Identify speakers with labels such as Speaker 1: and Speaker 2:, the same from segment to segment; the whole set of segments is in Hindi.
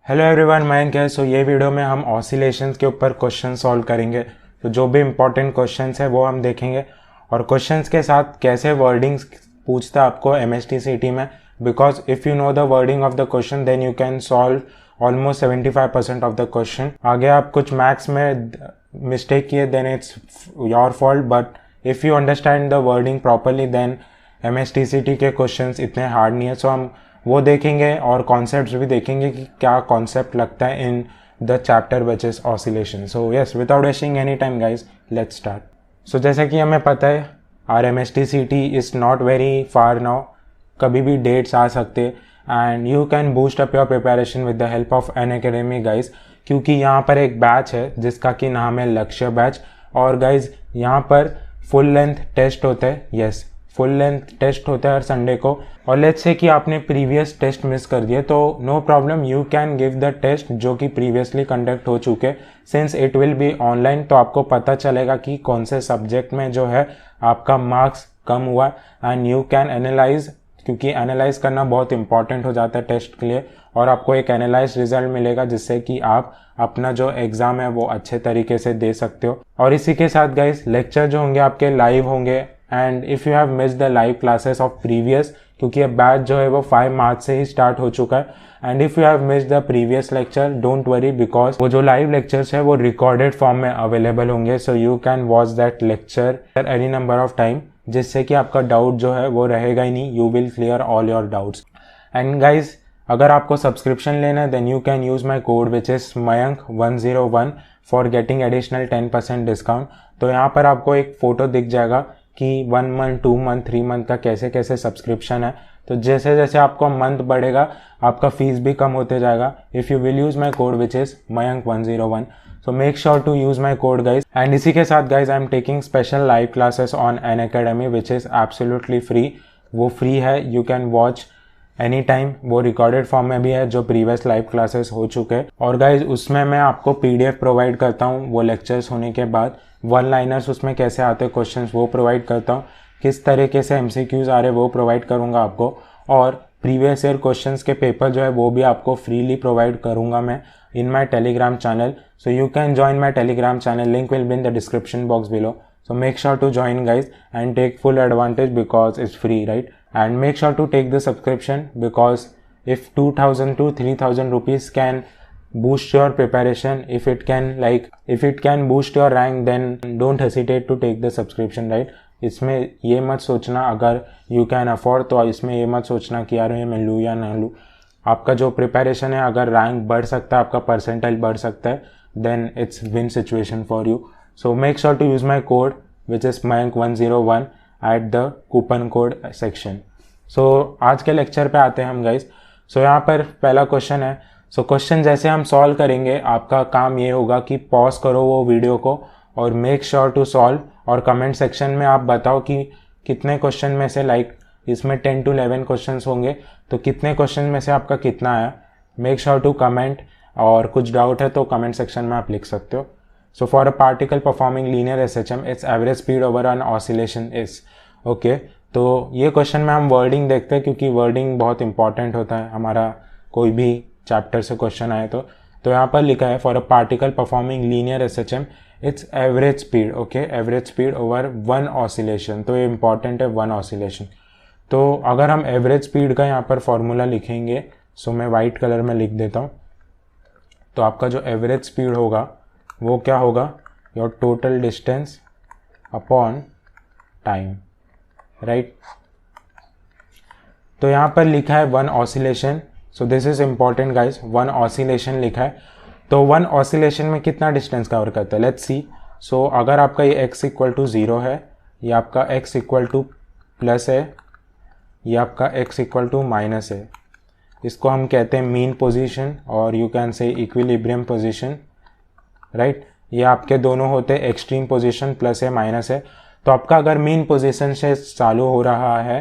Speaker 1: हेलो एवरीवन, मयंक है। सो ये वीडियो में हम ऑसिलेशंस के ऊपर क्वेश्चन सॉल्व करेंगे। तो जो भी इंपॉर्टेंट क्वेश्चंस है वो हम देखेंगे और क्वेश्चंस के साथ कैसे वर्डिंग्स पूछता है आपको MSTCT में, because if you know the wording of the question then you can solve almost 75% of the question. आगे आप कुछ मैथ्स में मिस्टेक किए then it's your fault, but if you understand the wording properly then MSTCT के क्वेश्चंस इतने हार्ड नहीं है। सो हम वो देखेंगे और कॉन्सेप्ट्स भी देखेंगे कि क्या कॉन्सेप्ट लगता है in the chapter which is oscillation. So yes, without wasting any time guys, let's start. So जैसा कि हमें पता है our MSTCT is not very far now, कभी भी डेट्स आ सकते and you can boost up your preparation with the help of Unacademy guys, क्योंकि यहाँ पर एक बैच है जिसका कि नाम है लक्ष्य बैच। और गाइज यहाँ पर फुल लेंथ टेस्ट होता है, यस फुल लेंथ टेस्ट होता है हर संडे को। और लेट्स से कि आपने प्रीवियस टेस्ट मिस कर दिए तो no problem, you can give the test जो कि प्रीवियसली कंडक्ट हो चुके। Since it will be online तो आपको पता चलेगा कि कौन से सब्जेक्ट में जो है आपका मार्क्स कम हुआ एंड यू कैन एनालाइज, क्योंकि एनालाइज करना बहुत इंपॉर्टेंट हो जाता है टेस्ट के लिए। और आपको एक एनालाइज रिजल्ट मिलेगा जिससे कि आप अपना जो एग्ज़ाम है वो अच्छे तरीके से दे सकते हो। और इसी के साथ गाइज लेक्चर जो होंगे आपके लाइव होंगे and if you have missed the live classes of previous, क्योंकि अब बैच जो है वो 5 मार्च से ही स्टार्ट हो चुका है। And if you have missed the previous lecture don't worry, because वो जो लाइव लेक्चर्स है वो रिकॉर्डेड फॉर्म में अवेलेबल होंगे। सो you can watch that lecture any number of time, जिससे कि आपका डाउट जो है वो रहेगा ही नहीं, you will clear all your doubts. And guys अगर आपको सब्सक्रिप्शन लेना है then you can use my code which is Mayank101 for getting additional 10% discount. तो यहाँ पर आपको एक फ़ोटो दिख जाएगा कि 1 मंथ 2 मंथ 3 मंथ का कैसे कैसे सब्सक्रिप्शन है। तो जैसे जैसे आपको मंथ बढ़ेगा आपका फीस भी कम होते जाएगा if you will use my code which is Mayank101। So make sure to use my code guys. And इसी के साथ guys I am taking special live classes on Unacademy which is absolutely free. वो फ्री है, you can watch any time. वो रिकॉर्डेड फॉर्म में भी है जो प्रीवियस लाइव क्लासेस हो चुके हैं। और गाइज उसमें मैं आपको PDF प्रोवाइड करता हूँ वो लेक्चर्स होने के बाद। 1 लाइनर्स उसमें कैसे आते हैं क्वेश्चंस वो प्रोवाइड करता हूँ, किस तरीके से MCQs आ रहे वो प्रोवाइड करूँगा आपको। और प्रीवियस ईयर क्वेश्चंस के पेपर जो है वो भी आपको फ्रीली प्रोवाइड करूँगा मैं in my Telegram channel. So you can join my Telegram channel, link will be in the description box below. So make sure to join guys and take full advantage because it's free, right? And make sure to take the subscription because if 2000 to 3000 rupees can boost your preparation, if it can boost your rank, then don't hesitate to take the subscription, right? इसमें ये मत सोचना, अगर you can afford तो इसमें ये मत सोचना कि यार मैं लूँ या ना लूँ। आपका जो प्रिपरेशन है, अगर रैंक बढ़ सकता है, आपका परसेंटाइल बढ़ सकता है, then it's win situation for you. So make sure to use my code which is Mayank101 at the coupon code section. So आज के लेक्चर पे आते हैं हम गाइज। सो यहाँ पर पहला क्वेश्चन है। सो क्वेश्चन जैसे हम सॉल्व करेंगे आपका काम ये होगा कि पॉज करो वो वीडियो को और मेक श्योर टू सॉल्व, और कमेंट सेक्शन में आप बताओ कि कितने क्वेश्चन में से, लाइक इसमें 10 to 11 क्वेश्चन होंगे तो कितने क्वेश्चन में से आपका कितना आया। मेक श्योर टू कमेंट, और कुछ डाउट है तो कमेंट सेक्शन में आप लिख सकते हो। So for a particle performing linear SHM, its average speed over an oscillation is okay। तो ये क्वेश्चन में हम वर्डिंग देखते हैं क्योंकि वर्डिंग बहुत इंपॉर्टेंट होता है हमारा, कोई भी चैप्टर से क्वेश्चन आए तो यहाँ पर लिखा है for a particle performing linear SHM it's average speed, okay, average speed over 1 oscillation. तो ये इंपॉर्टेंट है 1 ऑसिलेशन। तो अगर हम एवरेज स्पीड का यहाँ पर फॉर्मूला लिखेंगे, सो मैं वाइट कलर में लिख देता हूँ। तो आपका जो एवरेज स्पीड होगा वो क्या होगा, your total distance upon time, right. तो यहाँ पर लिखा है 1 oscillation. So this is important guys, 1 oscillation लिखा है। तो 1 ऑसिलेशन में कितना डिस्टेंस कवर करता है, लेट्स सी। सो अगर आपका ये x इक्वल टू 0 है, ये आपका x इक्वल टू प्लस है, ये आपका x इक्वल टू माइनस है, इसको हम कहते हैं मीन पोजीशन और यू कैन से इक्विलिब्रियम पोजीशन, राइट। ये आपके दोनों होते हैं एक्सट्रीम पोजीशन, प्लस है माइनस है। तो आपका अगर मीन पोजीशन से चालू हो रहा है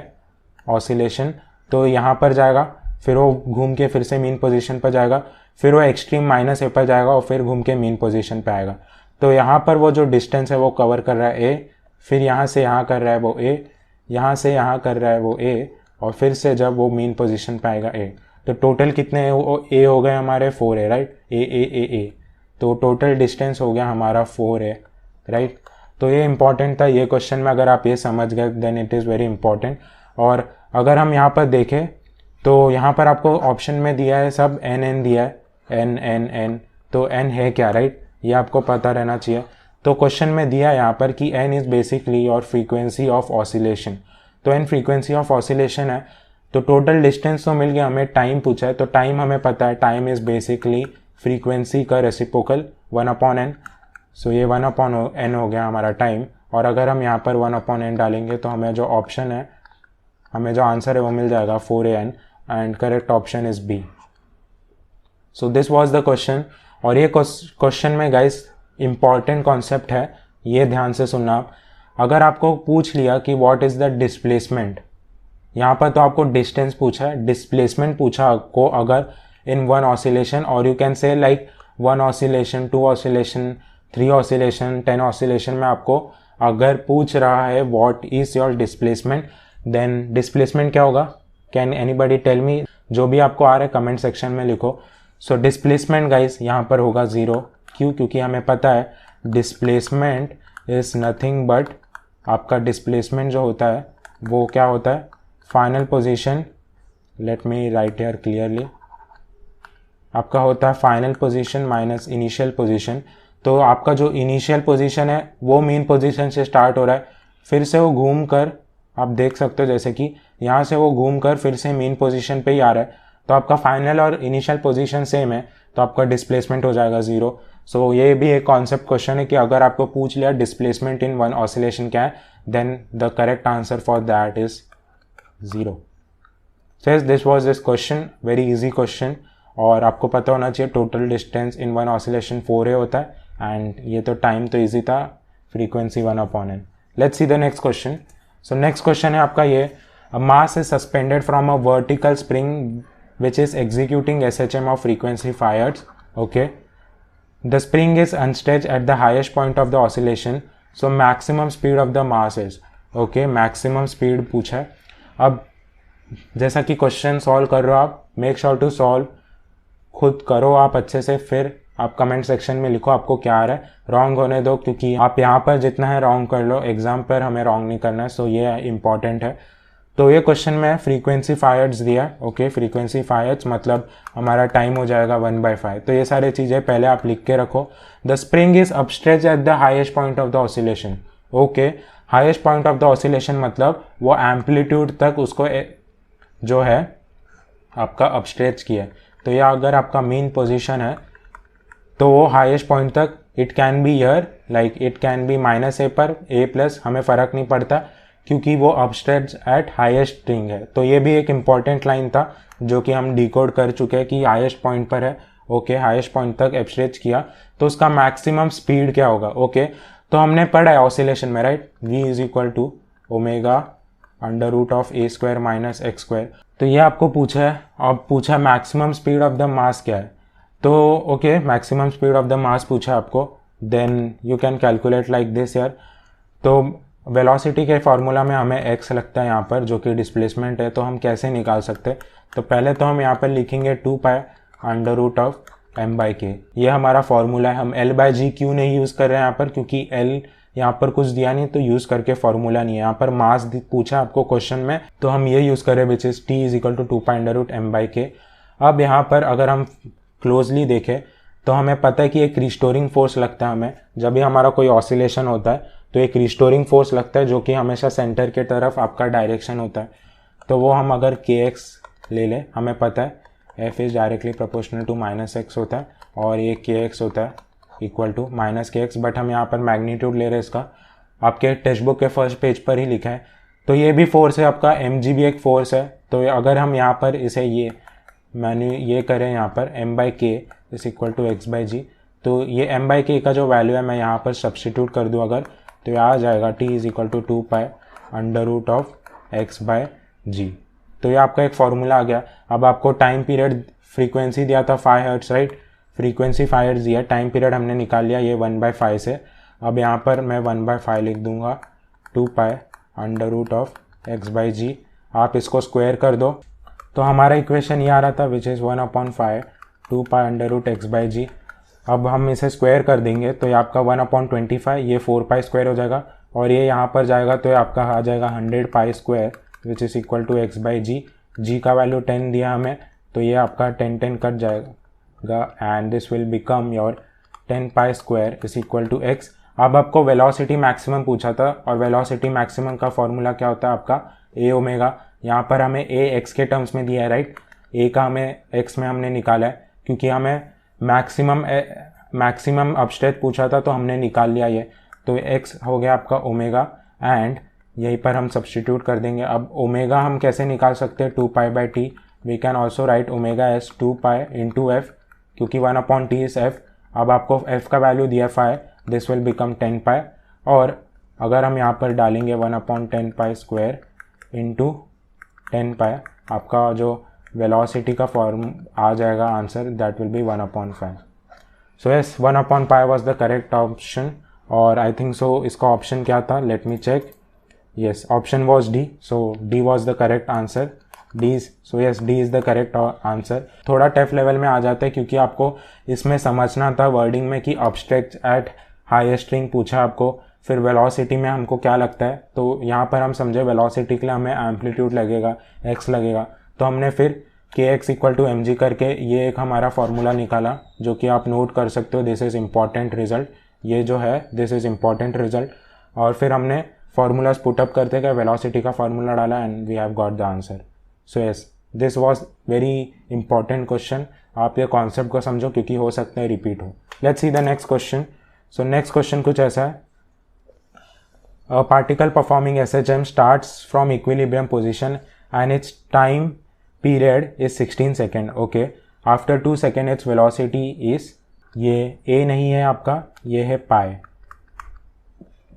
Speaker 1: ऑसिलेशन तो यहाँ पर जाएगा, फिर वो घूम के फिर से मीन पोजीशन पर जाएगा, फिर वो एक्सट्रीम माइनस ए पर जाएगा और फिर घूम के मीन पोजीशन पे आएगा। तो यहाँ पर वो जो डिस्टेंस है वो कवर कर रहा है ए, फिर यहाँ से यहाँ कर रहा है वो ए, यहाँ से यहाँ कर रहा है वो ए, और फिर से जब वो मीन पोजीशन पे आएगा ए। तो टोटल कितने ए हो गए हमारे 4a, राइट, ए, तो टोटल डिस्टेंस हो गया हमारा 4a, राइट। तो ये इंपॉर्टेंट था, ये क्वेश्चन में अगर आप ये समझ गए then it is very important. और अगर हम यहाँ पर देखें तो यहाँ पर आपको ऑप्शन में दिया है सब एन दिया है, एन, तो एन है क्या, राइट, ये आपको पता रहना चाहिए। तो क्वेश्चन में दिया है यहाँ पर कि n is basically your frequency of oscillation, तो एन फ्रीक्वेंसी ऑफ ऑसिलेशन है। तो टोटल डिस्टेंस तो मिल गया, हमें टाइम पूछा है, तो टाइम हमें पता है, टाइम इज़ बेसिकली फ्रीक्वेंसी का रेसिप्रोकल 1/n, सो ये 1/n हो गया हमारा टाइम। और अगर हम यहाँ पर 1/n डालेंगे तो हमें जो ऑप्शन है, हमें जो आंसर है वो मिल जाएगा 4an, and correct option is B. So this was the question. और ये क्वेश्चन में गाइस इंपॉर्टेंट कॉन्सेप्ट है, ये ध्यान से सुनना आप। अगर आपको पूछ लिया कि व्हाट इज़ द डिस्प्लेसमेंट, यहाँ पर तो आपको डिस्टेंस पूछा है, डिस्प्लेसमेंट पूछा आपको अगर इन 1 ऑसिलेशन, और you can say like 1 oscillation, 2 oscillation, 3 oscillation, 10 oscillation में आपको अगर पूछ रहा है what is your displacement, then displacement क्या होगा, कैन एनीबडी टेल मी? जो भी आपको आ रहा है कमेंट सेक्शन में लिखो। सो डिस्प्लेसमेंट गाइस यहाँ पर होगा 0, क्यों? क्योंकि हमें पता है डिस्प्लेसमेंट इज़ नथिंग बट, आपका डिस्प्लेसमेंट जो होता है वो क्या होता है, final position, late me write here clearly, आपका होता है final position minus initial position. तो आपका जो इनिशियल पोजीशन है वो मेन पोजीशन से स्टार्ट हो रहा है, फिर से वो घूम कर, आप देख सकते हो जैसे कि यहाँ से वो घूम कर फिर से मेन पोजीशन पे ही आ रहा है, तो आपका फाइनल और इनिशियल पोजीशन सेम है, तो आपका डिस्प्लेसमेंट हो जाएगा 0। सो ये भी एक कॉन्सेप्ट क्वेश्चन है कि अगर आपको पूछ लिया डिस्प्लेसमेंट इन 1 ऑसिलेशन क्या है, then the correct answer for that is 0। So this was this question, very easy question. और आपको पता होना चाहिए total distance in 1 oscillation 4a होता है, एंड ये तो टाइम तो इजी था, frequency 1/n। Let's see the next question. So next question है आपका ये, a mass is suspended from a vertical spring which is executing SHM of frequency 5 Hz. Okay, the spring is unstretched at the highest point of the oscillation, so maximum speed of the mass is, okay, maximum speed पूछा है। अब जैसा कि क्वेश्चन सॉल्व कर रहे हो आप, मेक श्योर टू सॉल्व, खुद करो आप अच्छे से, फिर आप कमेंट सेक्शन में लिखो आपको क्या आ रहा है, रॉन्ग होने दो, क्योंकि आप यहाँ पर जितना है रॉन्ग कर लो, एग्जाम पर हमें रॉन्ग नहीं करना है, सो ये इंपॉर्टेंट है। तो ये क्वेश्चन में फ्रीक्वेंसी 5 हर्ट्ज दिया, ओके, फ्रीक्वेंसी 5 हर्ट्ज मतलब हमारा टाइम हो जाएगा 1/5। तो ये सारी चीज़ें पहले आप लिख के रखो। The spring is unstretched at the highest point of the oscillation, okay, highest point of the oscillation मतलब वो एम्पलीट्यूड तक उसको जो है आपका अपस्ट्रेच किया। तो ये अगर आपका मेन पोजिशन है तो वो हाईएस्ट पॉइंट तक, it can be year, like it can be -a पर a+, हमें फ़र्क नहीं पड़ता, क्योंकि वो अपस्ट्रेच एट हाईएस्ट स्ट्रिंग है। तो ये भी एक इंपॉर्टेंट लाइन था जो कि हम डिकोड कर चुके हैं कि हाईएस्ट पॉइंट पर है, ओके, हाईएस्ट पॉइंट तक अपस्ट्रेच किया, तो उसका मैक्सिमम स्पीड क्या होगा, ओके। तो हमने पढ़ा है ऑसिलेशन में, right, v is equal to omega √a² - x²। तो ये आपको पूछा है, अब पूछा maximum speed of the mass क्या है, तो okay, maximum speed of the mass पूछा आपको, then you can calculate like this यार। तो वेलोसिटी के फार्मूला में हमें x लगता है यहाँ पर, जो कि डिस्प्लेसमेंट है, तो हम कैसे निकाल सकते हैं, तो पहले तो हम यहाँ पर लिखेंगे 2π √m/k, ये हमारा फार्मूला है। हम l/g क्यों नहीं यूज़ कर रहे हैं यहाँ पर, क्योंकि l यहाँ पर कुछ दिया नहीं, तो यूज़ करके फार्मूला नहीं है। यहाँ पर मास पूछा आपको क्वेश्चन में, तो हम ये यूज़ करें which is t is equal to 2π √m/k। अब यहाँ पर अगर हम क्लोजली देखें तो हमें पता है कि एक रिस्टोरिंग फोर्स लगता है हमें, जब भी हमारा कोई ऑसिलेशन होता है तो एक रिस्टोरिंग फोर्स लगता है, जो कि हमेशा सेंटर के तरफ आपका डायरेक्शन होता है। तो वो हम अगर kx ले लें, हमें पता है f is directly proportional to -x होता है, और ये kx होता है इक्वल टू -kx, बट हम यहाँ पर मैग्नीट्यूड ले रहे हैं इसका, आपके टेक्स्ट बुक के फर्स्ट पेज पर ही लिखा है। तो ये भी फोर्स है आपका, mg भी एक फोर्स है। तो अगर हम यहाँ पर इसे ये करें यहाँ पर m/k is equal to x/g, तो ये m/k का जो वैल्यू है मैं यहाँ पर सब्सटीट्यूट कर दूँ अगर, तो ये आ जाएगा t is equal to 2π √x/g। तो ये आपका एक फार्मूला आ गया। अब आपको टाइम पीरियड, फ्रीक्वेंसी दिया था 5 हर्ट्ज, राइट, फ्रीक्वेंसी 5 हर्ट्ज दिया, टाइम पीरियड हमने निकाल लिया ये 1/5 से। अब यहाँ पर मैं 1/5 लिख दूंगा, 2π √x/g, आप इसको स्क्वायर कर दो तो हमारा इक्वेशन ये आ रहा था विच इज़ 1/5 2π√x/g। अब हम इसे स्क्वायर कर देंगे तो ये आपका 1/25, ये 4π स्क्वायर हो जाएगा और ये यहाँ पर जाएगा तो ये आपका आ जाएगा 100π square which is equal to x/g। g का वैल्यू 10 दिया हमें तो ये आपका 10 कट जाएगा and this will become your 10π square is equal to x। अब आपको वेलोसिटी मैक्सिमम पूछा था और वेलोसिटी मैक्सिमम का फॉर्मूला क्या होता है आपका a ओमेगा। यहाँ पर हमें a x के टर्म्स में दिया है राइट, a का हमें x में हमने निकाला है क्योंकि हमें मैक्सिमम अपस्ट्रेच पूछा था तो हमने निकाल लिया ये, तो x हो गया आपका ओमेगा एंड यहीं पर हम सब्सटीट्यूट कर देंगे। अब ओमेगा हम कैसे निकाल सकते हैं 2π/t, we can also write omega as 2π into f क्योंकि 1/t इज f। अब आपको f का वैल्यू दिया 5, दिस विल बिकम 10π और अगर हम यहाँ पर डालेंगे 1/10π स्क्वायर इंटू 10π आपका जो वेलोसिटी का फॉर्म आ जाएगा answer that will be 1/5। So yes 1/π was the correct option और आई थिंक सो इसका ऑप्शन क्या था, let me check. Yes option was D, so D was the correct answer. So yes D is the correct answer. थोड़ा टफ लेवल में आ जाता है क्योंकि आपको इसमें समझना था वर्डिंग में कि ऑब्स्ट्रैक्ट एट हाईएस्ट स्ट्रिंग पूछा आपको, फिर वेलोसिटी में हमको क्या लगता है, तो यहाँ पर हम समझे वेलोसिटी के लिए हमें एम्पलीट्यूड लगेगा, x लगेगा, तो हमने फिर kx इक्वल टू mg करके ये एक हमारा फॉर्मूला निकाला जो कि आप नोट कर सकते हो। दिस इज़ इम्पॉर्टेंट रिजल्ट, ये जो है दिस इज़ इम्पॉर्टेंट रिजल्ट। और फिर हमने फार्मूलाज पुटअप करते गए, वेलोसिटी का फार्मूला डाला and we have got the answer. So yes this was very important question, आप ये कॉन्सेप्ट को समझो क्योंकि हो सकता है रिपीट हो। Let's see the next question. So next question कुछ ऐसा है, a particle performing SHM starts from equilibrium position and its time period is 16 second. Okay, after 2 second its velocity is, ये a नहीं है आपका, ये है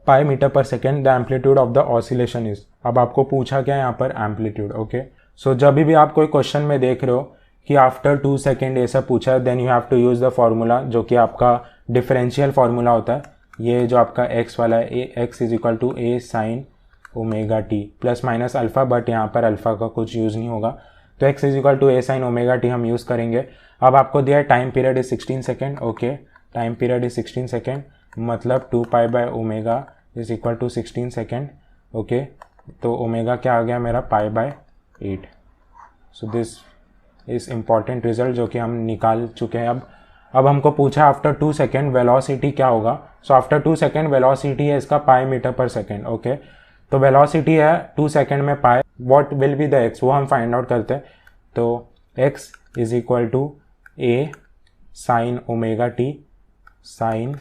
Speaker 1: pi मीटर पर second. The amplitude of the oscillation is, अब आपको पूछा क्या है यहाँ पर एम्पलीट्यूड। ओके, सो जब भी आप कोई क्वेश्चन में देख रहे हो कि आफ्टर 2 सेकेंड ये सब पूछा है, then you have to use the formula जो कि आपका डिफरेंशियल फार्मूला होता है। ये जो आपका x वाला है, x is equal to a sine omega t plus minus alpha, but यहाँ पर अल्फ़ा का कुछ यूज़ नहीं होगा, तो x is equal to a sine omega t हम यूज़ करेंगे। अब आपको दिया है time period is 16 second. Okay, time period is 16 second, मतलब 2π/ओमेगा is equal to 16 second. Okay, तो ओमेगा क्या आ गया मेरा π/8। So this is important result जो कि हम निकाल चुके हैं। अब हमको पूछा आफ्टर 2 सेकेंड वेलोसिटी क्या होगा। सो आफ्टर 2 सेकेंड वेलोसिटी है इसका पाई मीटर पर सेकेंड। ओके, तो वेलोसिटी है 2 सेकेंड में pi, what will be the x वो हम फाइंड आउट करते हैं। तो x is equal to a sine omega t sine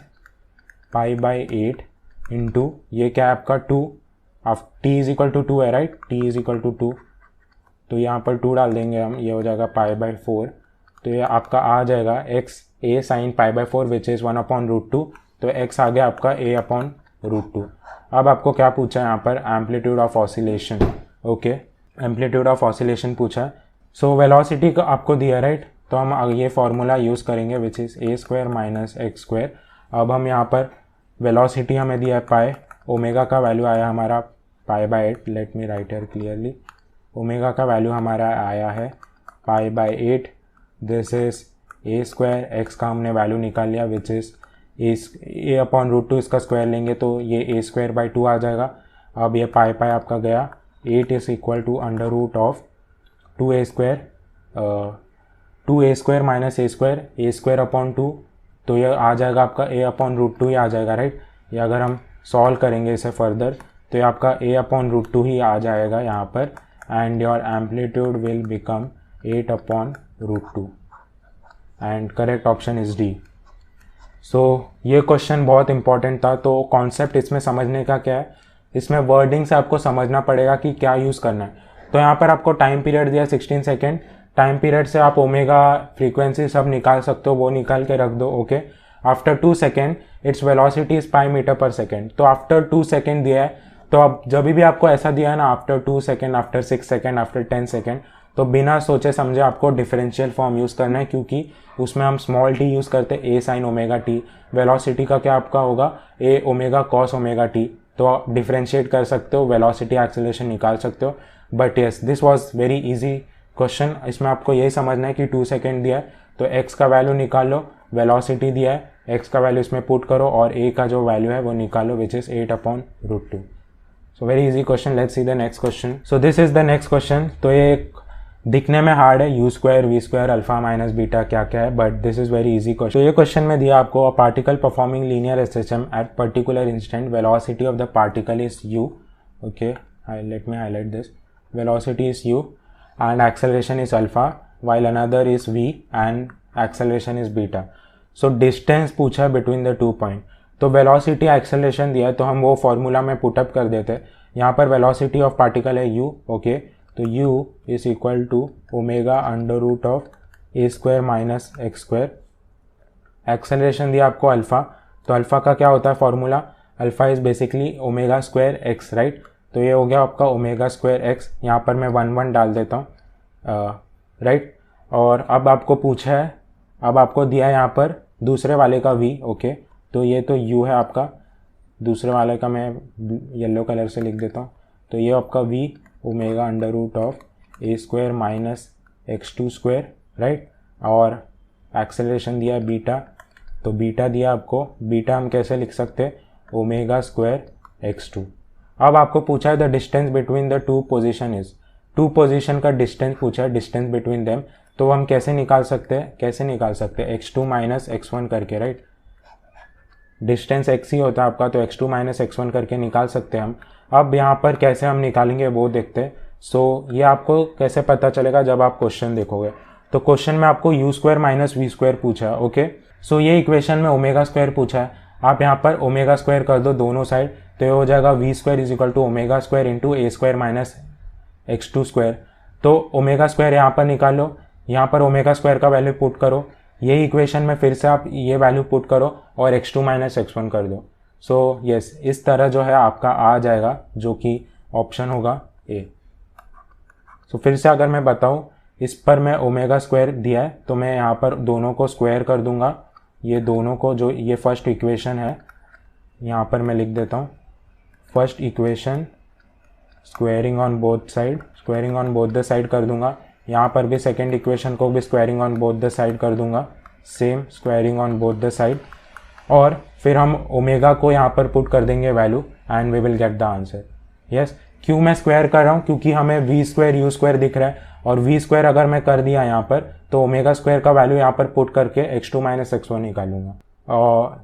Speaker 1: π/8 into ये क्या है आपका 2, अब टी इज इक्वल टू 2 है right, t is equal to 2, तो यहाँ पर 2 डाल देंगे हम, ये हो जाएगा π/4। तो ये आपका आ जाएगा x a sine π/4 which is 1/√2, तो x आ गया आपका a/√2। अब आपको क्या पूछा है यहाँ पर, amplitude of oscillation. Okay, amplitude of oscillation पूछा है। सो वेलोसिटी का आपको दिया राइट, तो हम ये फार्मूला यूज़ करेंगे which is a² minus x²। अब हम यहाँ पर वेलोसिटी हमें दिया है पाई, ओमेगा का वैल्यू आया हमारा π/8, let me write here clearly, omega का वैल्यू हमारा आया है π/8। दिस इज a², x का हमने वैल्यू निकाल लिया विच इज़ a/√2, इसका स्क्वायर लेंगे तो ये a²/2 आ जाएगा। अब ये पाई आपका गया, 8 is equal to √2 2a² minus a²/2, तो ये आ जाएगा आपका a/√2 ही आ जाएगा राइट। ये अगर हम सॉल्व करेंगे इसे फर्दर तो ये आपका a/√2 ही आ जाएगा यहाँ पर, and your amplitude will become 8/√2 and correct option is D. So ये क्वेश्चन बहुत इंपॉर्टेंट था। तो कॉन्सेप्ट इसमें समझने का क्या है, इसमें वर्डिंग से आपको समझना पड़ेगा कि क्या यूज़ करना है। तो यहाँ पर आपको टाइम पीरियड दिया 16 सेकेंड, टाइम पीरियड से आप ओमेगा फ्रीक्वेंसी सब निकाल सकते हो, वो निकाल के रख दो। Okay, after 2 second its velocity is pi metre पर सेकेंड, तो आफ्टर 2 सेकेंड दिया है, तो अब जब भी आपको ऐसा दिया है ना after 2 second, after 6 second, after 10 second, तो बिना सोचे समझे आपको डिफरेंशियल फॉर्म यूज़ करना है, क्योंकि उसमें हम स्मॉल टी यूज़ करते हैं, ए साइन ओमेगा टी। वेलोसिटी का क्या आपका होगा, ए ओमेगा कॉस ओमेगा टी, तो आप डिफरेंशिएट कर सकते हो, वेलोसिटी एक्सेलरेशन निकाल सकते हो। But yes this was very easy question इसमें आपको यही समझना है कि 2 सेकेंड दिया है तो x का वैल्यू निकाल लो, वेलोसिटी दिया है, x का वैल्यू इसमें पुट करो और a का जो वैल्यू है वो निकालो which is 8/√2. So very easy question. Let's see the next question. So this is the next question. तो ये दिखने में हार्ड है, u square v square alpha minus beta क्या क्या है, but this is very easy question. तो ये क्वेश्चन में दिया आपको a particle performing linear SHM at particular instant, velocity of the particle is u. Okay, let me highlight this. Velocity is u and acceleration is alpha while another is v and acceleration is beta. So distance पूछा between the 2 point. तो velocity acceleration दिया तो हम वो फॉर्मूला में पुटअप कर देते. यहाँ पर velocity of particle है u. ओके, तो u is equal to omega under root of a square minus x square. Acceleration दिया आपको अल्फ़ा, तो अल्फ़ा का क्या होता है formula, alpha is basically omega square x, right. तो ये हो गया आपका ओमेगा स्क्वायर एक्स. यहाँ पर मैं 1 डाल देता हूँ, राइट. और अब आपको पूछा है, अब आपको दिया है यहाँ पर दूसरे वाले का v. ओके, तो ये तो u है आपका, दूसरे वाले का मैं येलो कलर से लिख देता हूँ. तो ये आपका v omega under root of a square minus x2 square, right. और एक्सेलरेशन दिया बीटा, तो बीटा दिया आपको, बीटा हम कैसे लिख सकते हैं, ओमेगा स्क्वायर x2. अब आपको पूछा है the distance between the two position is, two position का डिस्टेंस पूछा है, डिस्टेंस बिटवीन देम. तो हम कैसे निकाल सकते हैं, कैसे निकाल सकते हैं, x2 माइनस x1 करके, राइट. डिस्टेंस x ही होता है आपका, तो x2 माइनस x1 करके निकाल सकते हैं हम. अब यहाँ पर कैसे हम निकालेंगे वो देखते हैं. सो ये आपको कैसे पता चलेगा जब आप क्वेश्चन देखोगे. तो क्वेश्चन में आपको u square minus v square पूछा है. ओके, सो ये इक्वेशन में ओमेगा स्क्वायर पूछा है, आप यहाँ पर ओमेगा स्क्वायर कर दो दोनों साइड, तो ये हो जाएगा v square is equal to omega square into a square minus x2 square. तो ओमेगा स्क्वायर यहाँ पर निकालो, यहाँ पर ओमेगा स्क्वायर का वैल्यू पुट करो, यही इक्वेशन में फिर से आप ये वैल्यू पुट करो और x2 माइनस x1 कर दो. सो यस, इस तरह जो है आपका आ जाएगा, जो कि ऑप्शन होगा ए. सो फिर से अगर मैं बताऊँ, इस पर मैं ओमेगा स्क्वायर दिया है तो मैं यहाँ पर दोनों को स्क्वायर कर दूंगा, ये दोनों को, जो ये फर्स्ट इक्वेशन है यहाँ पर मैं लिख देता हूँ, first equation squaring on both side, squaring on both the side कर दूंगा. यहाँ पर भी सेकेंड इक्वेशन को भी squaring on both the side कर दूंगा, same squaring on both the side. और फिर हम ओमेगा को यहाँ पर पुट कर देंगे value and we will get the answer. Yes, क्यों मैं स्क्वायर कर रहा हूँ, क्योंकि हमें वी स्क्वायर यू स्क्वायर दिख रहा है, और वी स्क्वायर अगर मैं कर दिया यहाँ पर तो ओमेगा स्क्वायर का वैल्यू यहाँ पर पुट करके x2 माइनस x1 निकालूंगा.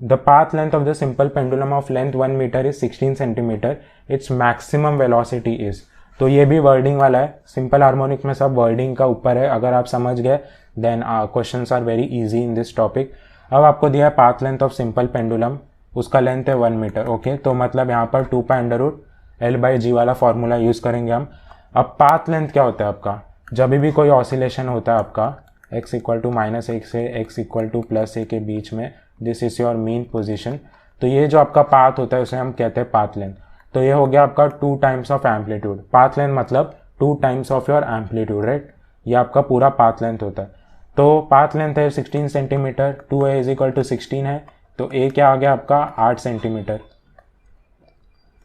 Speaker 1: The path length of the simple pendulum of length 1 metre is 16 centimetre, its maximum velocity is. तो ये भी वर्डिंग वाला है, सिंपल हार्मोनिक में सब वर्डिंग का ऊपर है. अगर आप समझ गए then questions are very easy in this topic. अब आपको दिया है path length of simple pendulum, उसका लेंथ है 1 मीटर. ओके, तो मतलब यहाँ पर 2 पाई अंडर रूट L/G वाला फॉर्मूला यूज़ करेंगे हम. अब पाथ लेंथ क्या होता है आपका, जब भी कोई ऑसिलेशन होता है आपका x इक्वल टू -1 से x इक्वल टू +a के बीच में, this is your mean position. तो ये जो आपका पाथ होता है उसे हम कहते हैं पाथ लेंथ. तो ये हो गया आपका 2 times of amplitude. Path length मतलब 2 times of your amplitude, right. ये आपका पूरा पाथ लेंथ होता है. तो पाथ लेंथ है 16 centimetre, 2a is equal to 16 है, तो a क्या आ गया आपका 8 सेंटीमीटर,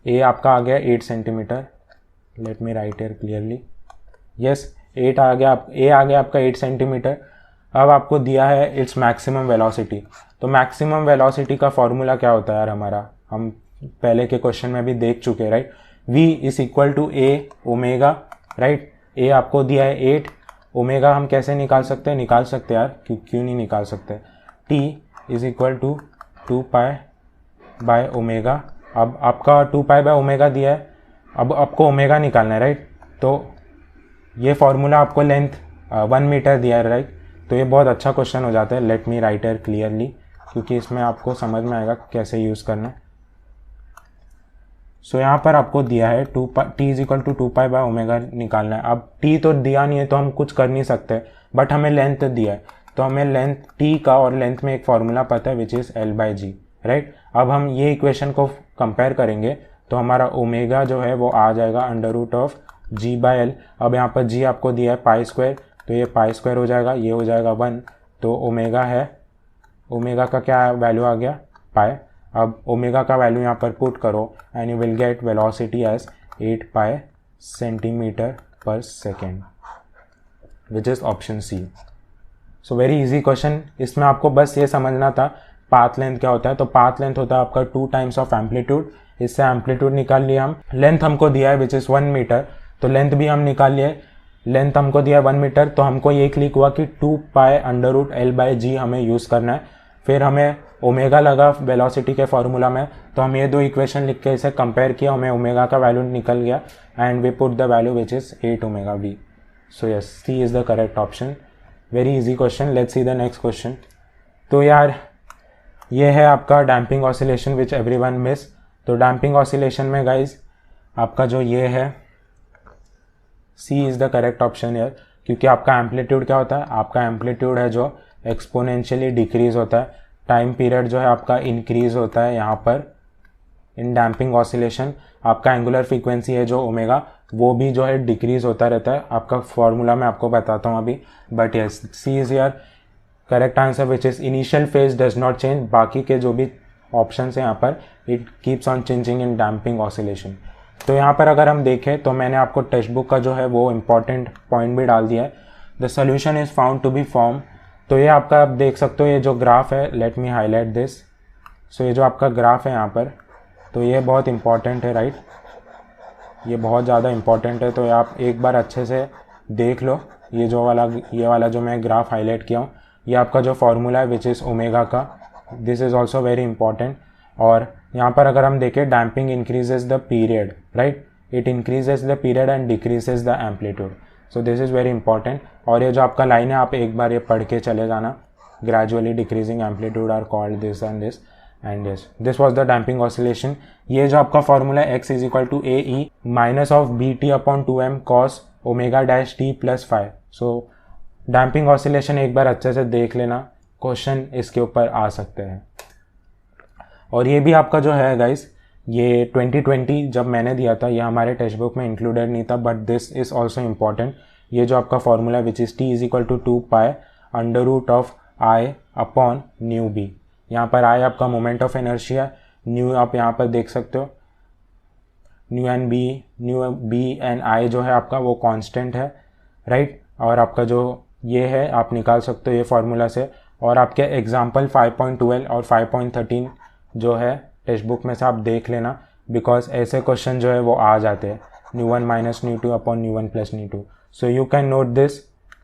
Speaker 1: a आपका आ गया 8 centimetre. Late me write here clearly. Yes, 8 आ गया, a आ गया आपका 8 सेंटीमीटर. अब आपको दिया है इट्स मैक्सिमम वेलोसिटी. तो मैक्सिमम वेलोसिटी का फॉर्मूला क्या होता है यार हमारा, हम पहले के क्वेश्चन में भी देख चुके हैं, right. v is equal to a omega, right. a आपको दिया है 8, ओमेगा हम कैसे निकाल सकते हैं, निकाल सकते हैं यार, क्यों नहीं निकाल सकते. t is equal to 2 pi by omega. अब आपका 2 पाई बाय ओमेगा दिया है, अब आपको ओमेगा निकालना है, राइट. तो ये फॉर्मूला आपको लेंथ 1 मीटर दिया है, राइट. तो ये बहुत अच्छा क्वेश्चन हो जाता है. Late me write here clearly, क्योंकि इसमें आपको समझ में आएगा कैसे यूज़ करना. सो यहाँ पर आपको दिया है t is equal to 2 pi by omega निकालना है. अब t तो दिया नहीं है तो हम कुछ कर नहीं सकते, बट हमें लेंथ दिया है, तो हमें लेंथ t का और लेंथ में एक फॉर्मूला पता है विच इज़ L/G, राइट. अब हम ये इक्वेशन को कंपेयर करेंगे तो हमारा ओमेगा जो है वो आ जाएगा अंडर रूट ऑफ G/L. अब यहाँ पर G आपको दिया है पाई स्क्वायर, तो ये पाई स्क्वायर हो जाएगा, ये हो जाएगा 1. तो ओमेगा है, ओमेगा का क्या वैल्यू आ गया, पाई. अब ओमेगा का वैल्यू यहाँ पर पुट करो and you will get velocity as 8 pi centimeter पर second. Which is option C. So very easy question. इसमें आपको बस ये समझना था पाथ लेंथ क्या होता है। तो पाथ लेंथ होता है आपका 2 टाइम्स ऑफ एम्पलीट्यूड। इससे एम्पलीट्यूड निकाल लिया हम। लेंथ हमको दिया है विच इज़ 1 मीटर, तो लेंथ भी हम निकाल लिए। लेंथ हमको दिया है 1 मीटर, तो हमको ये क्लिक हुआ कि 2 pi under root L by g हमें यूज़ करना है। फिर हमें ओमेगा लगा वेलोसिटी के फॉर्मूला में, तो हम ये दो इक्वेशन लिख के इसे कंपेयर किया, हमें ओमेगा का वैल्यू निकल गया and we put the value which is 8 omega v. So yes, C is the correct option. Very easy question. Let's see the next question. तो यार ये है आपका damping oscillation which everyone miss. तो डैम्पिंग ऑसिलेशन में गाइज आपका जो ये है C is the correct option यार, क्योंकि आपका एम्पलीट्यूड क्या होता है, आपका एम्पलीट्यूड है जो एक्सपोनेंशियली डिक्रीज होता है, टाइम पीरियड जो है आपका इंक्रीज होता है यहाँ पर इन डैम्पिंग ऑसिलेशन। आपका एंगुलर फ्रीक्वेंसी है जो ओमेगा, वो भी जो है डिक्रीज होता रहता है। आपका फॉर्मूला मैं आपको बताता हूँ अभी, बट यस सी इज़ यार correct answer which is initial phase does not change. बाकी के जो भी ऑप्शन है यहाँ पर it keeps on changing in damping oscillation. तो यहाँ पर अगर हम देखें तो मैंने आपको टेक्स्ट बुक का जो है वो इम्पॉर्टेंट पॉइंट भी डाल दिया है। The solution is found to be form. तो ये आपका आप देख सकते हो, ये जो ग्राफ है, लेट मी हाईलाइट दिस। सो ये जो आपका ग्राफ है यहाँ पर, तो ये बहुत इंपॉर्टेंट है राइट, ये बहुत ज़्यादा इंपॉर्टेंट है। तो आप एक बार अच्छे से देख लो। ये वाला जो मैं ग्राफ हाईलाइट किया हूँ, ये आपका जो फॉर्मूला है विच इज़ ओमेगा का, this is also very important. और यहाँ पर अगर हम देखें damping increases the period right, it increases the period and decreases the amplitude. So this is very important. और ये जो आपका लाइन है आप एक बार ये पढ़ के चले जाना, gradually decreasing amplitude are called this and this. This was the damping oscillation. ये जो आपका formula x is equal to a e minus of b t upon 2m cos omega dash t plus 5। So damping oscillation एक बार अच्छे से देख लेना, क्वेश्चन इसके ऊपर आ सकते हैं। और ये भी आपका जो है गाइस, ये 2020 जब मैंने दिया था, ये हमारे टेक्स्ट बुक में इंक्लूडेड नहीं था, but this is also important. ये जो आपका formula which is t is equal to 2 pi under root of I upon nu b. यहाँ पर आई आपका मोमेंट ऑफ इनर्शिया, न्यू आप यहाँ पर देख सकते हो, न्यू बी एंड आई जो है आपका वो कांस्टेंट है राइट। और आपका जो ये है आप निकाल सकते हो ये फार्मूला से। और आपके एग्जाम्पल 5.12 और 5.13 जो है टेक्स्ट बुक में से आप देख लेना, बिकॉज ऐसे क्वेश्चन जो है वो आ जाते हैं, न्यू1 माइनस न्यू2 अपॉन न्यू1 प्लस न्यू2। So you can note this,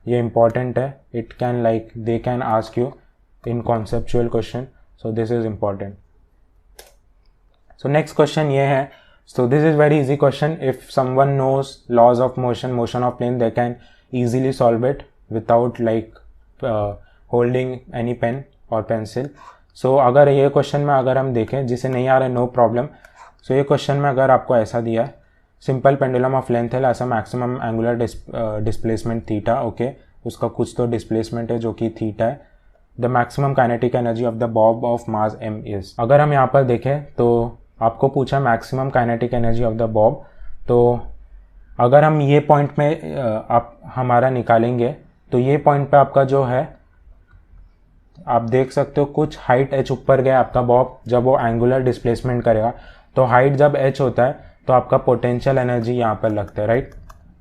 Speaker 1: ये इंपॉर्टेंट है। It can like they can ask you in conceptual question, so this is important. So next question ये है। So this is very easy question. If someone knows laws of motion of plane, they can easily solve it without like holding any pen or pencil. So अगर ये क्वेश्चन में अगर हम देखें, जिसे नहीं आ रहा है नो प्रॉब्लम। सो ये क्वेश्चन में अगर आपको ऐसा दिया है, सिंपल पेंडुलम ऑफ लेंथ है, ऐसा maximum angular displacement theta, okay, उसका कुछ तो डिस्प्लेसमेंट है जो कि थीटा है। The maximum kinetic energy of the Bob of mass m is. अगर हम यहाँ पर देखें तो आपको पूछा maximum kinetic energy of the Bob, तो अगर हम ये पॉइंट में आप हमारा निकालेंगे तो ये पॉइंट पे आपका जो है आप देख सकते हो कुछ हाइट h ऊपर गया आपका बॉब, जब वो एंगुलर डिस्प्लेसमेंट करेगा तो हाइट जब h होता है तो आपका पोटेंशियल एनर्जी यहाँ पर लगता है राइट,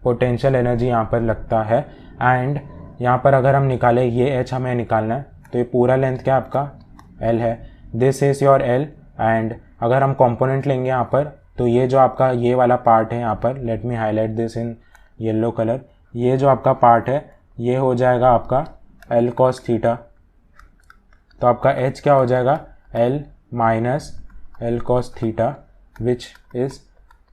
Speaker 1: पोटेंशियल एनर्जी यहाँ पर लगता है। एंड यहाँ पर अगर हम निकालें ये h हमें निकालना है, तो ये पूरा लेंथ क्या आपका l है, this is your l। And अगर हम कंपोनेंट लेंगे यहाँ पर, तो ये जो आपका ये वाला पार्ट है यहाँ पर, let me highlight this in yellow colour, ये जो आपका पार्ट है ये हो जाएगा आपका L cos थीटा। तो आपका H क्या हो जाएगा, L minus L cos theta which is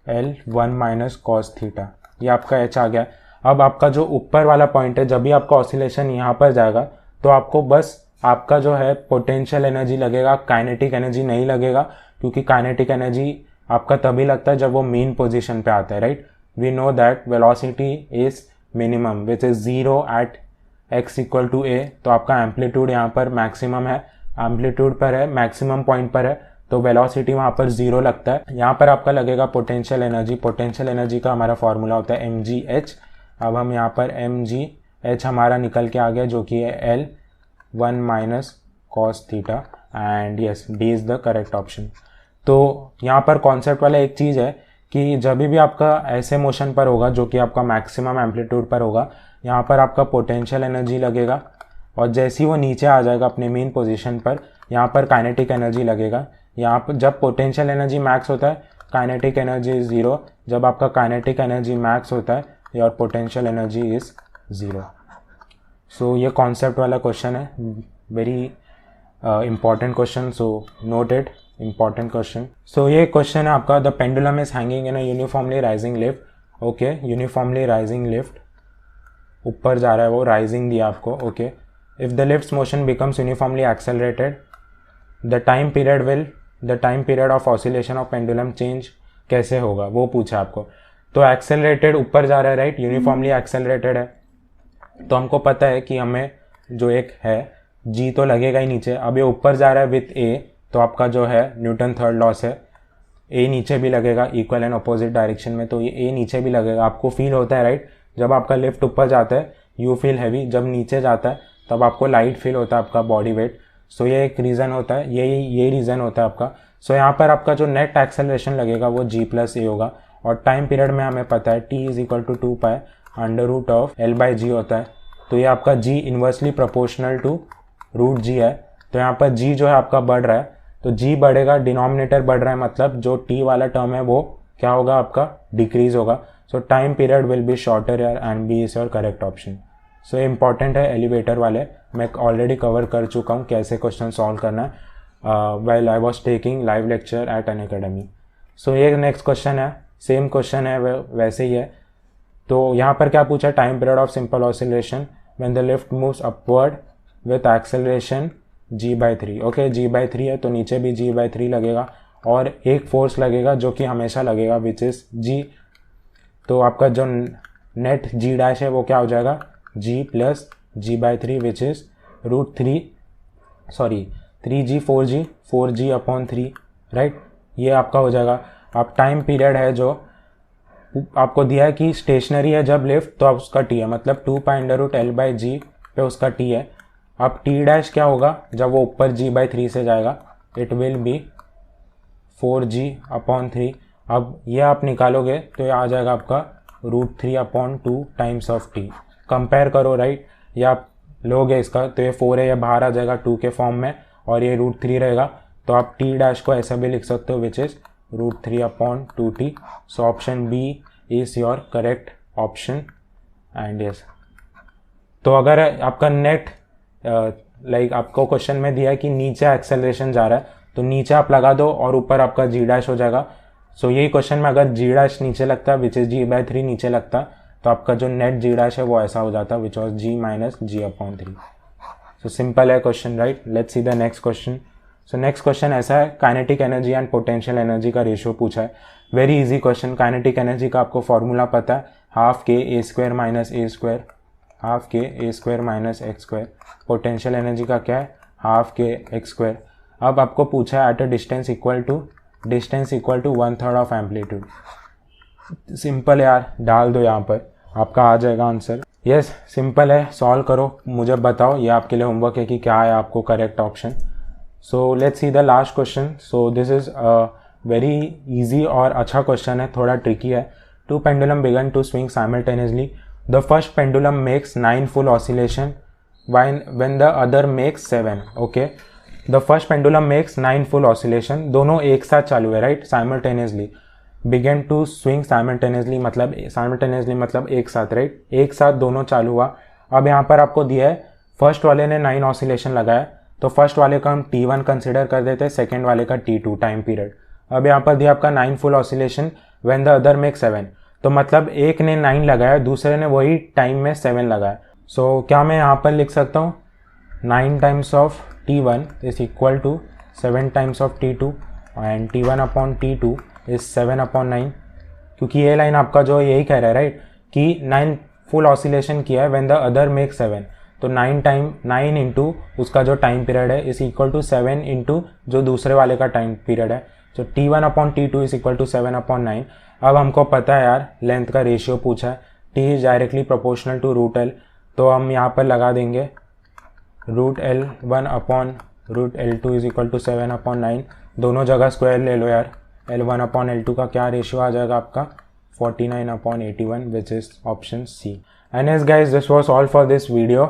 Speaker 1: L1 minus cos theta. ये आपका H आ गया। अब आपका जो ऊपर वाला पॉइंट है, जब भी आपका ऑसिलेशन यहाँ पर जाएगा तो आपको बस आपका जो है पोटेंशियल एनर्जी लगेगा, काइनेटिक एनर्जी नहीं लगेगा, क्योंकि काइनेटिक एनर्जी आपका तभी लगता है जब वो मीन पोजीशन पे आता है right. We know that velocity is minimum which is 0 at x equal to a। तो आपका एम्पलीट्यूड यहाँ पर मैक्सिमम है, एम्पलीट्यूड पर है, मैक्सिमम पॉइंट पर है, तो वेलोसिटी वहाँ पर 0 लगता है। यहाँ पर आपका लगेगा पोटेंशियल एनर्जी। पोटेंशियल एनर्जी का हमारा फॉर्मूला होता है mgh। अब हम यहाँ पर mgh हमारा निकल के आ गया जो कि है L1 minus cos theta and yes D is the correct option. तो यहाँ पर कॉन्सेप्ट वाला एक चीज़ है कि जब भी आपका ऐसे मोशन पर होगा जो कि आपका मैक्सिमम एम्पलीट्यूड पर होगा, यहाँ पर आपका पोटेंशियल एनर्जी लगेगा, और जैसे ही वो नीचे आ जाएगा अपने मेन पोजीशन पर, यहाँ पर काइनेटिक एनर्जी लगेगा। यहाँ पर जब पोटेंशियल एनर्जी मैक्स होता है काइनेटिक एनर्जी इज 0, जब आपका काइनेटिक एनर्जी मैक्स होता है your potential energy is 0। So ये कॉन्सेप्ट वाला क्वेश्चन है, very important question, so note it, important question. So ये क्वेश्चन है आपका, the pendulum is hanging in a uniformly rising lift. Okay, uniformly rising lift, ऊपर जा रहा है वो, राइजिंग दिया आपको। Okay, if the lift's motion becomes uniformly accelerated the time period of oscillation of pendulum change कैसे होगा, वो पूछा आपको। तो एक्सेलरेटेड ऊपर जा रहा है, राइट, यूनिफॉर्मली एक्सेलरेटेड है, तो हमको पता है कि हमें जो एक है जी तो लगेगा ही नीचे। अब ये ऊपर जा रहा है विथ ए, तो आपका जो है न्यूटन थर्ड लॉ से ए नीचे भी लगेगा इक्वल एंड अपोजिट डायरेक्शन में, तो ये ए नीचे भी लगेगा। आपको फील होता है, राइट, जब आपका लिफ्ट ऊपर जाता है यू फील हैवी, जब नीचे जाता है तब आपको लाइट फील होता है आपका बॉडी वेट। सो ये एक रीज़न होता है, ये रीज़न होता है आपका। सो यहाँ पर आपका जो नेट एक्सेलरेशन लगेगा वो जी प्लस ए होगा, और टाइम पीरियड में हमें पता है t is equal to 2 pi under root of l by g होता है। तो ये आपका g inversely proportional to root g है। तो यहाँ पर जी जो है आपका बढ़ रहा है, तो जी बढ़ेगा, डिनोमिनेटर बढ़ रहा है, मतलब जो टी वाला टर्म है वो क्या होगा आपका, डिक्रीज होगा। So time period will be shorter यार, and B is your correct option. So ये इंपॉर्टेंट है एलिवेटर वाले, मैं ऑलरेडी कवर कर चुका हूँ कैसे क्वेश्चन सॉल्व करना है while I was taking live lecture at Unacademy. So ये नेक्स्ट क्वेश्चन है, सेम क्वेश्चन है वैसे ही है। तो यहाँ पर क्या पूछा, time period of simple oscillation when the lift moves upward with acceleration g/3। Okay, g/3 है तो नीचे भी g/3 लगेगा, और एक फोर्स लगेगा जो कि हमेशा लगेगा विच इज g। तो आपका जो नेट g डैश है वो क्या हो जाएगा, g plus g/3 which is √3 4g upon 3, right, ये आपका हो जाएगा। अब टाइम पीरियड है जो आपको दिया है कि स्टेशनरी है जब लिफ्ट, तो अब उसका t है, मतलब 2 pi under root L by g पे उसका t है। अब t डैश क्या होगा जब वो ऊपर g/3 से जाएगा, it will B 4g upon 3। अब ये आप निकालोगे तो ये आ जाएगा आपका √3 upon 2 times of t। Compare करो, राइट, ये आप लोगे इसका तो ये 4 है, ये बाहर आ जाएगा 2 के फॉर्म में, और ये √3 रहेगा, तो आप t डैश को ऐसा भी लिख सकते हो which is √3 upon 2t। So option B is your correct option and yes. तो अगर आपका नेट लाइक आपको क्वेश्चन में दिया है कि नीचे एक्सेलरेशन जा रहा है, तो नीचे आप लगा दो और ऊपर आपका जी डैश हो जाएगा। सो यही क्वेश्चन में अगर जी डैश नीचे लगता है विच इज g/3 नीचे लगता, तो आपका जो नेट जी डैश है वो ऐसा हो जाता which was g minus g upon 3। So simple है question, right. Let's see the next question. So next question ऐसा है, kinetic energy and potential energy का रेशियो पूछा है। Very easy question. Kinetic energy का आपको फॉर्मूला पता है, half k A square minus A square, half k A square minus x square. Potential energy का क्या है, हाफ के एक्स स्क्वायर। अब आपको पूछा है at a distance equal to 1/3 of amplitude. Simple यार, डाल दो यहाँ पर, आपका आ जाएगा आंसर। यस, सिंपल है, सॉल्व करो, मुझे बताओ, ये आपके लिए होमवर्क है कि क्या है आपको correct option. So let's see the last question. So this is very easy और अच्छा क्वेश्चन है, थोड़ा ट्रिकी है। 2 pendulum began to swing simultaneously. The first pendulum makes 9 full oscillation when the other makes 7। Okay, the first pendulum makes 9 full oscillation, दोनों एक साथ चालू है, right, simultaneously. Began to swing simultaneously मतलब एक साथ, राइट, एक साथ दोनों चालू हुआ। अब यहाँ पर आपको दिया है फर्स्ट वाले ने 9 ऑसिलेशन लगाया, तो फर्स्ट वाले का हम T1 कंसिडर कर देते हैं, सेकेंड वाले का T2 टाइम पीरियड। अब यहाँ पर दिया आपका 9 full oscillation when the other make 7, तो मतलब एक ने 9 लगाया, दूसरे ने वही टाइम में 7 लगाया। सो क्या मैं यहाँ पर लिख सकता हूँ 9 times of T1 is equal to 7 times of T2 and T1 upon T2 is 7 upon 9, क्योंकि ये लाइन आपका जो यही कह रहा है, राइट, कि 9 फुल ऑसिलेशन किया है व्हेन द अदर मेक 7, तो 9 इंटू उसका जो टाइम पीरियड है इज इक्वल टू 7 इंटू जो दूसरे वाले का टाइम पीरियड है। तो T1 upon T2 is equal to 7 upon 9। अब हमको पता है यार लेंथ का रेशियो पूछा है, T is directly proportional to √L, तो हम यहाँ पर लगा देंगे √L1 upon √L2 is equal to 7 upon 9। दोनों जगह स्क्वायर ले लो यार, L1 अपॉन L2 का क्या रेशियो आ जाएगा आपका 49/81 which is option C. And yes guys, this was all for this video.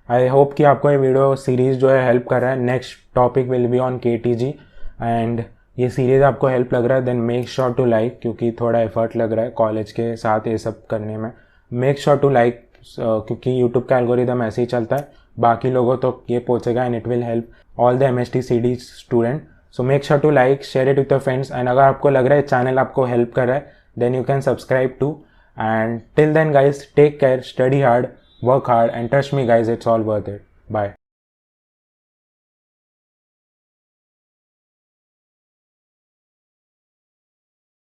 Speaker 1: I hope कि आपको ये वीडियो सीरीज़ जो है हेल्प कर रहा है. Next topic will be on KTG and ये सीरीज़ आपको हेल्प लग रहा है then make sure to like, क्योंकि थोड़ा एफर्ट लग रहा है कॉलेज के साथ ये सब करने में. मेक श्योर टू लाइक क्योंकि यूट्यूब का एल्गोरिदम ऐसे ही चलता है, बाकी लोगों तो ये पहुंचेगा and it will help all the MSTCD student. So make sure to like, share it with your friends and अगर आपको लग रहा है चैनल आपको हेल्प कर रहा है then you can subscribe to. And till then guys, take care, study hard, work hard and trust me guys, it's all worth it. Bye.